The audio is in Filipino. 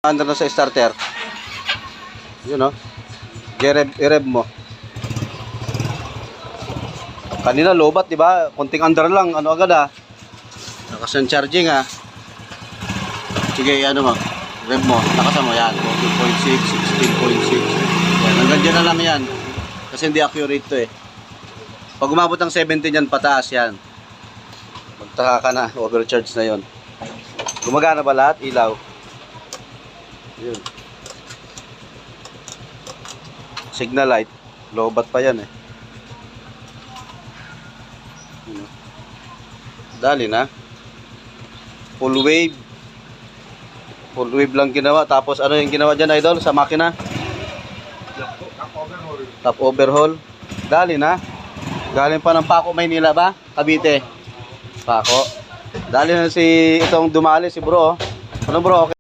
Under na sa starter. Yun o. I-rev mo. Kanina lobat, di ba? Konting under lang. Ano agad ah. Lakas ng charging ah. Sige, ano mo. Rev mo. Lakasan mo yan. 14.6, 16.6. Yan. Hanggang dyan na lang yan. Kasi hindi accurate to eh. Pag umabot ng 17 yan, pataas yan. Magtaka ka na. Overcharge na yon. Gumagana ba lahat? Ilaw. Yun. Signal light. Lobat pa yan eh. Dali na. Full wave. Full wave lang ginawa. Tapos ano yung ginawa dyan, idol? Sa makina? Top overhaul. Dali na. Galing pa ng Paco, Maynila ba? Cavite. Paco. Dali na si itong dumali, si bro. Ano bro? Okay.